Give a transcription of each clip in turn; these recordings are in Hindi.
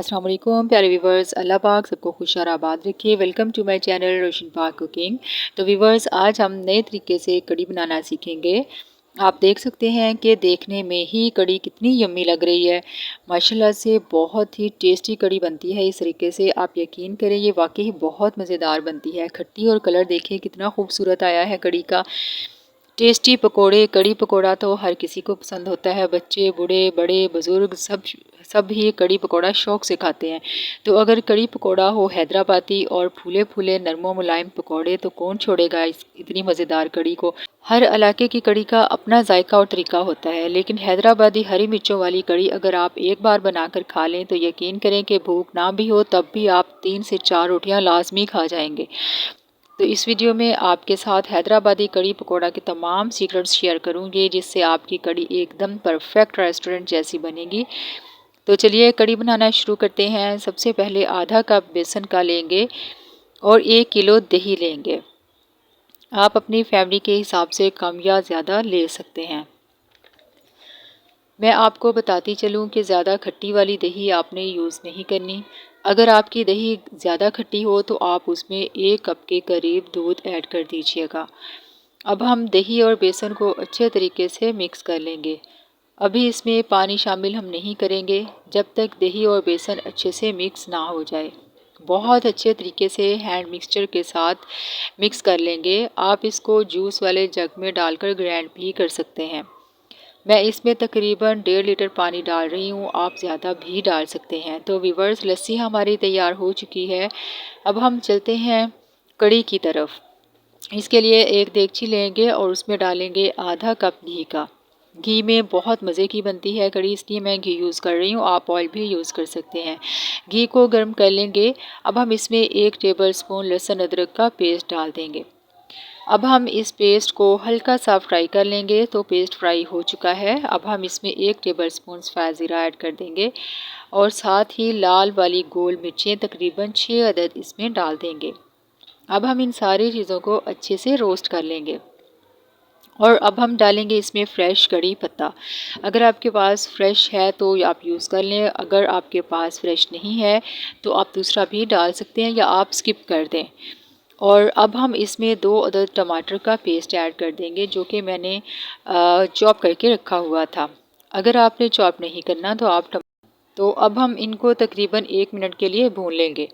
अस्सलाम वालेकुम प्यारे व्यूवर्स, अल्लाह पाक सबको खुश और आबाद रखिए। वेलकम टू माय चैनल रोशन पाक कुकिंग। तो व्यूवर्स, आज हम नए तरीके से कड़ी बनाना सीखेंगे। आप देख सकते हैं कि देखने में ही कड़ी कितनी यम्मी लग रही है। माशाल्लाह से बहुत ही टेस्टी कड़ी बनती है। इस तरीके से आप यकीन करें, ये वाकई बहुत मज़ेदार बनती है। खट्टी और कलर देखिए कितना खूबसूरत आया है कड़ी का। टेस्टी पकोड़े, कड़ी पकोड़ा तो हर किसी को पसंद होता है। बच्चे, बूढ़े, बड़े, बुज़ुर्ग सब ही कड़ी पकोड़ा शौक़ से खाते हैं। तो अगर कड़ी पकोड़ा हो हैदराबादी और फूले फूले नरमो मुलायम पकोड़े, तो कौन छोड़ेगा इस इतनी मज़ेदार कड़ी को। हर इलाके की कड़ी का अपना जायका और तरीका होता है, लेकिन हैदराबादी हरी मिर्चों वाली कड़ी अगर आप एक बार बनाकर खा लें तो यकीन करें कि भूख ना भी हो तब भी आप 3 से 4 रोटियां लाजमी खा जाएंगे। तो इस वीडियो में आपके साथ हैदराबादी कड़ी पकोड़ा के तमाम सीक्रेट्स शेयर करूंगी, जिससे आपकी कड़ी एकदम परफेक्ट रेस्टोरेंट जैसी बनेगी। तो चलिए कड़ी बनाना शुरू करते हैं। सबसे पहले आधा कप बेसन का लेंगे और 1 किलो दही लेंगे। आप अपनी फैमिली के हिसाब से कम या ज़्यादा ले सकते हैं। मैं आपको बताती चलूं कि ज़्यादा खट्टी वाली दही आपने यूज़ नहीं करनी। अगर आपकी दही ज़्यादा खट्टी हो तो आप उसमें 1 कप के करीब दूध ऐड कर दीजिएगा। अब हम दही और बेसन को अच्छे तरीके से मिक्स कर लेंगे। अभी इसमें पानी शामिल हम नहीं करेंगे जब तक दही और बेसन अच्छे से मिक्स ना हो जाए। बहुत अच्छे तरीके से हैंड मिक्सचर के साथ मिक्स कर लेंगे। आप इसको जूस वाले जग में डालकर ग्राइंड भी कर सकते हैं। मैं इसमें तकरीबन 1.5 लीटर पानी डाल रही हूँ, आप ज़्यादा भी डाल सकते हैं। तो व्यूअर्स, लस्सी हमारी तैयार हो चुकी है। अब हम चलते हैं कड़ी की तरफ। इसके लिए एक देगची लेंगे और उसमें डालेंगे आधा कप घी का। घी में बहुत मज़े की बनती है कड़ी, इसलिए मैं घी यूज़ कर रही हूँ, आप ऑयल भी यूज़ कर सकते हैं। घी को गर्म कर लेंगे। अब हम इसमें 1 टेबल स्पून लहसुन अदरक का पेस्ट डाल देंगे। अब हम इस पेस्ट को हल्का सा फ्राई कर लेंगे। तो पेस्ट फ्राई हो चुका है। अब हम इसमें 1 टेबल स्पून सफ़ेद ज़ीरा ऐड कर देंगे और साथ ही लाल वाली गोल मिर्चें तकरीबन 6 अदद इसमें डाल देंगे। अब हम इन सारी चीज़ों को अच्छे से रोस्ट कर लेंगे और अब हम डालेंगे इसमें फ़्रेश कड़ी पत्ता। अगर आपके पास फ़्रेश है तो आप यूज़ कर लें, अगर आपके पास फ़्रेश नहीं है तो आप दूसरा भी डाल सकते हैं या आप स्किप कर दें। और अब हम इसमें 2 अदद टमाटर का पेस्ट ऐड कर देंगे, जो कि मैंने चॉप करके रखा हुआ था। अगर आपने चॉप नहीं करना तो तो अब हम इनको तकरीबन 1 मिनट के लिए भून लेंगे।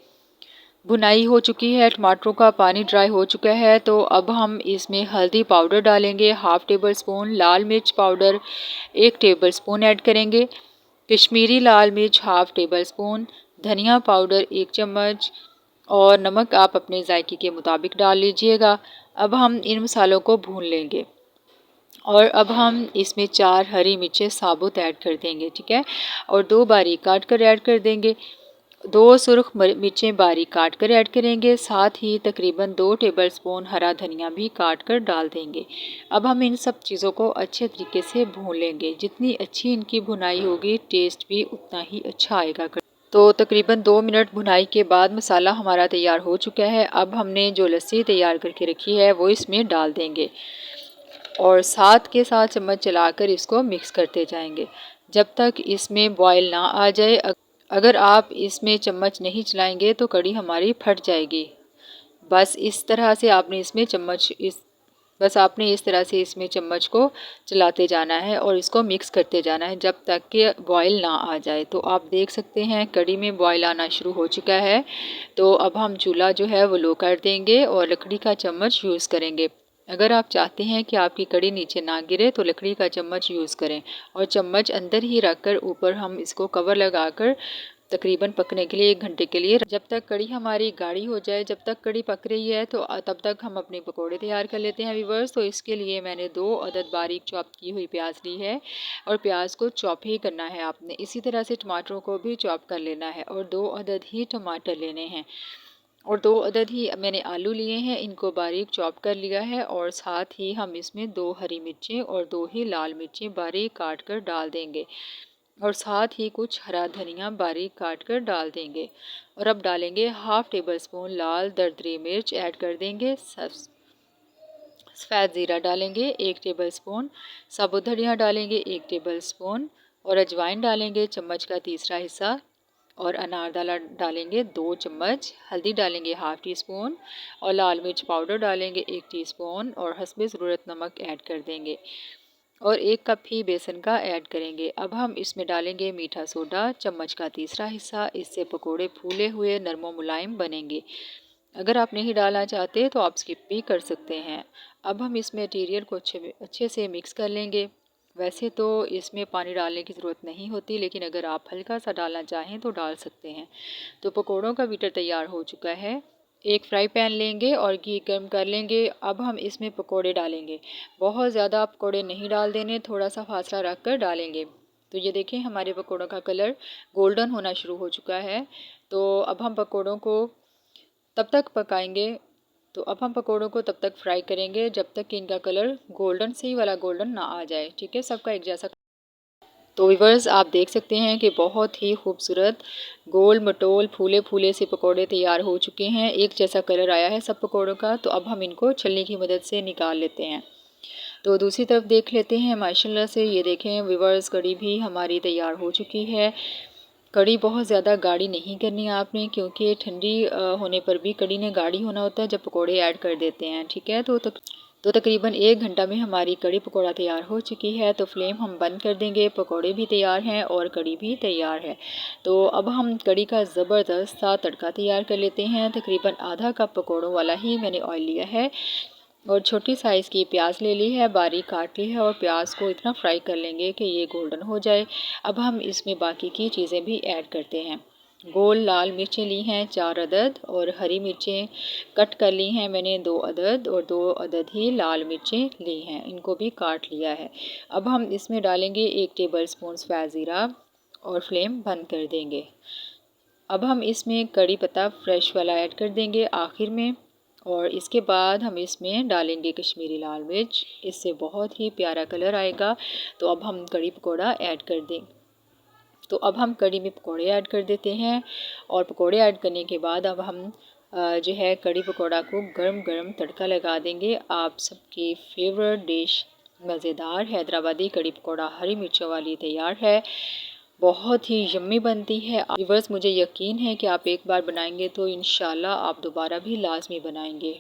भुनाई हो चुकी है, टमाटरों का पानी ड्राई हो चुका है। तो अब हम इसमें हल्दी पाउडर डालेंगे, हाफ़ टेबल स्पून लाल मिर्च पाउडर 1 टेबल स्पून ऐड करेंगे, कश्मीरी लाल मिर्च हाफ़ टेबल स्पून, धनिया पाउडर 1 चम्मच और नमक आप अपने जायके के मुताबिक डाल लीजिएगा। अब हम इन मसालों को भून लेंगे और अब हम इसमें 4 हरी मिर्चें साबुत ऐड कर देंगे, ठीक है, और 2 बारीक काट कर ऐड कर देंगे। 2 सुर्ख मिर्चें बारीक काट कर ऐड करेंगे। साथ ही तकरीबन 2 टेबल स्पून हरा धनिया भी काट कर डाल देंगे। अब हम इन सब चीज़ों को अच्छे तरीके से भून लेंगे। जितनी अच्छी इनकी भुनाई होगी टेस्ट भी उतना ही अच्छा आएगा। तो तकरीबन 2 मिनट भुनाई के बाद मसाला हमारा तैयार हो चुका है। अब हमने जो लस्सी तैयार करके रखी है वो इसमें डाल देंगे और साथ के साथ चम्मच चलाकर इसको मिक्स करते जाएंगे जब तक इसमें बॉयल ना आ जाए। अगर आप इसमें चम्मच नहीं चलाएंगे तो कड़ी हमारी फट जाएगी। बस इस तरह से आपने इसमें चम्मच इस बस आपने इस तरह से इसमें चम्मच को चलाते जाना है और इसको मिक्स करते जाना है जब तक कि बॉयल ना आ जाए। तो आप देख सकते हैं कड़ी में बॉयल आना शुरू हो चुका है। तो अब हम चूल्हा जो है वो लो कर देंगे और लकड़ी का चम्मच यूज़ करेंगे। अगर आप चाहते हैं कि आपकी कड़ी नीचे ना गिरे तो लकड़ी का चम्मच यूज़ करें और चम्मच अंदर ही रखकर ऊपर हम इसको कवर लगाकर तकरीबन पकने के लिए 1 घंटे के लिए, जब तक कड़ी हमारी गाढ़ी हो जाए। जब तक कड़ी पक रही है तो तब तक हम अपने पकोड़े तैयार कर लेते हैं व्यूअर्स। तो इसके लिए मैंने 2 अदद बारीक चॉप की हुई प्याज ली है और प्याज को चॉप ही करना है आपने। इसी तरह से टमाटरों को भी चॉप कर लेना है और 2 अदद ही टमाटर लेने हैं और 2 अदद ही मैंने आलू लिए हैं, इनको बारीक चॉप कर लिया है और साथ ही हम इसमें 2 हरी मिर्चें और 2 ही लाल मिर्चें बारीक काट कर डाल देंगे और साथ ही कुछ हरा धनिया बारीक काट कर डाल देंगे। और अब डालेंगे हाफ़ टेबल स्पून लाल दरदरी मिर्च ऐड कर देंगे। सफ़ेद ज़ीरा डालेंगे 1 टेबल स्पून, साबुत धनिया डालेंगे 1 टेबल स्पून और अजवाइन डालेंगे चम्मच का तीसरा हिस्सा। और अनारदाना डालेंगे 2 चम्मच, हल्दी डालेंगे हाफ़ टी स्पून और लाल मिर्च पाउडर डालेंगे 1 टीस्पून और हस्बे ज़रूरत नमक ऐड कर देंगे और 1 कप ही बेसन का ऐड करेंगे। अब हम इसमें डालेंगे मीठा सोडा चम्मच का तीसरा हिस्सा। इससे पकोड़े फूले हुए नरम व मुलायम बनेंगे। अगर आप नहीं डालना चाहते तो आप स्किप भी कर सकते हैं। अब हम इस मटेरियल को अच्छे से मिक्स कर लेंगे। वैसे तो इसमें पानी डालने की ज़रूरत नहीं होती, लेकिन अगर आप हल्का सा डालना चाहें तो डाल सकते हैं। तो पकोड़ों का बैटर तैयार हो चुका है। एक फ्राई पैन लेंगे और घी गर्म कर लेंगे। अब हम इसमें पकोड़े डालेंगे। बहुत ज़्यादा पकोड़े नहीं डाल देने, थोड़ा सा फासला रख कर डालेंगे। तो ये देखें हमारे पकोड़ों का कलर गोल्डन होना शुरू हो चुका है। तो अब हम पकोड़ों को तब तक पकाएंगे तो अब हम पकोड़ों को तब तक फ्राई करेंगे जब तक कि इनका कलर गोल्डन सही वाला गोल्डन ना आ जाए। ठीक है, सबका एक जैसा। तो व्यूअर्स आप देख सकते हैं कि बहुत ही खूबसूरत गोल मटोल फूले फूले से पकोड़े तैयार हो चुके हैं। एक जैसा कलर आया है सब पकोड़ों का। तो अब हम इनको छलनी की मदद से निकाल लेते हैं। तो दूसरी तरफ देख लेते हैं। माशाल्लाह से ये देखें व्यूअर्स, कढ़ी भी हमारी तैयार हो चुकी है। कढ़ी बहुत ज़्यादा गाढ़ी नहीं करनी है आपने, क्योंकि ठंडी होने पर भी कढ़ी ने गाढ़ी होना होता है जब पकोड़े ऐड कर देते हैं। ठीक है, तो तकरीबन 1 घंटा में हमारी कढ़ी पकोड़ा तैयार हो चुकी है। तो फ्लेम हम बंद कर देंगे। पकोड़े भी तैयार हैं और कढ़ी भी तैयार है। तो अब हम कढ़ी का ज़बरदस्त सा तड़का तैयार कर लेते हैं। तकरीबन आधा कप पकोड़ों वाला ही मैंने ऑयल लिया है और छोटी साइज़ की प्याज ले ली है, बारीक काट ली है और प्याज को इतना फ्राई कर लेंगे कि ये गोल्डन हो जाए। अब हम इसमें बाकी की चीज़ें भी ऐड करते हैं। गोल लाल मिर्चें ली हैं 4 अदद और हरी मिर्चें कट कर ली हैं मैंने 2 अदद और 2 अदद ही लाल मिर्चें ली हैं, इनको भी काट लिया है। अब हम इसमें डालेंगे 1 टेबल स्पून सफ़ेद ज़ीरा और फ्लेम बंद कर देंगे। अब हम इसमें कड़ी पत्ता फ्रेश वाला ऐड कर देंगे आखिर में और इसके बाद हम इसमें डालेंगे कश्मीरी लाल मिर्च, इससे बहुत ही प्यारा कलर आएगा। तो अब हम कड़ी पकौड़ा ऐड कर देंगे। तो अब हम कड़ी में पकोड़े ऐड कर देते हैं और पकोड़े ऐड करने के बाद अब हम जो है कड़ी पकोड़ा को गरम गरम तड़का लगा देंगे। आप सबकी फेवरेट डिश मज़ेदार हैदराबादी कड़ी पकोड़ा हरी मिर्चों वाली तैयार है। बहुत ही यम्मी बनती है। व्यूअर्स, मुझे यकीन है कि आप एक बार बनाएंगे तो इंशाल्लाह आप दोबारा भी लाजमी बनाएंगे।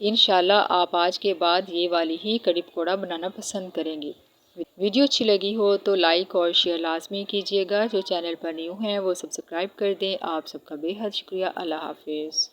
इंशाल्लाह आप आज के बाद ये वाली ही कड़ी पकोड़ा बनाना पसंद करेंगे। वीडियो अच्छी लगी हो तो लाइक और शेयर लाजमी कीजिएगा। जो चैनल पर न्यू हैं वो सब्सक्राइब कर दें। आप सबका बेहद शुक्रिया। अल्लाह हाफिज़।